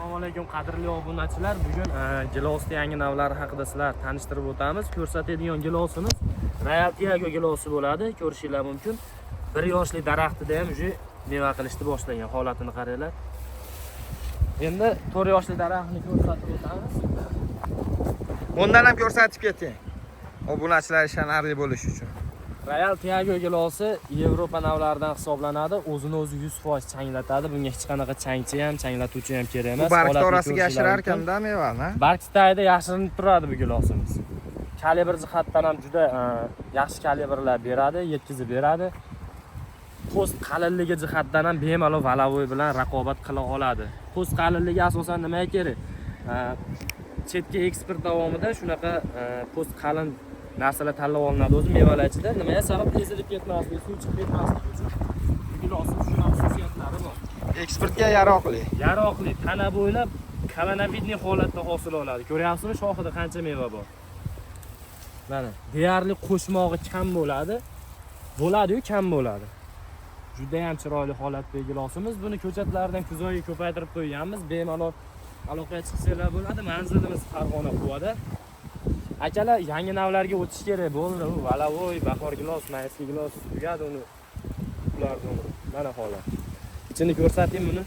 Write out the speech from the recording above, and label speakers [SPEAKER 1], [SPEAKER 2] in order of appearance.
[SPEAKER 1] Assalomu alaykum qadrli obunachilar. Bugun gilosning yangi navlari haqida sizlar tanishtirib o'tamiz. Ko'rsatadigan gilosimiz Royal Tiago gilosi bo'ladi. Ko'rishingiz mumkin. 1 yoshli daraxtida ham уже meva qilishni boshlagan holatini qaranglar. Endi 4 yoshli daraxtni ko'rsatib o'tamiz.
[SPEAKER 2] Bundan ham ko'rsatib keting. Obunachilar ishonarli bo'lishi uchun.
[SPEAKER 1] Royal Tiago gilosi Yevropa navlaridan hisoblanadi. O'zini o'zi 100% changlatadi. Bunga hech qanaqa changchi ham, changlatuvchi ham kerak emas.
[SPEAKER 2] Bu bargni orasiga yashirar ekanda mevani.
[SPEAKER 1] Barg tagida yashirinib turadi bu gilosimiz. Kalibr jihatdan ham juda yaxshi kalibrlar beradi, yetkazib beradi. Post qalinligi jihatdan ham bemalol valavoy bilan raqobat qila oladi. Post qalinligi asosan nimaga kerak? Chetga eksport davomida shunaqa post qalin narsalar tanlab olinadi o'zi mevalar ichida. Nimaga sabab ezilib ketmasligi, suv chiqib ketmasligi uchun bu gilosning shunaqa xususiyatlari bor.
[SPEAKER 2] Eksportga yaroqli.
[SPEAKER 1] Yaroqli, tana bo'ylab kolonovidniy holatda hosil oladi. Ko'ryapsizmi, shoxida qancha meva bor? Mana, deyarli qo'shmog'i kam bo'ladi. Bo'ladi-yu, kam bo'ladi. Juda ham chiroyli holatdagi gilosimiz. Buni ko'chatlardan kuzoyga ko'paytirib qo'yganmiz. Bemalol aloqaga chiqsanglar bo'ladi. Manzilimiz Farg'ona Quvada. Akalar, yangi navlarga o'tish kerak bo'ldi. U valavoy, bahor gilos, mayski gilos tugadi uni. Ulardan mana holat. Ichini ko'rsataymi buni?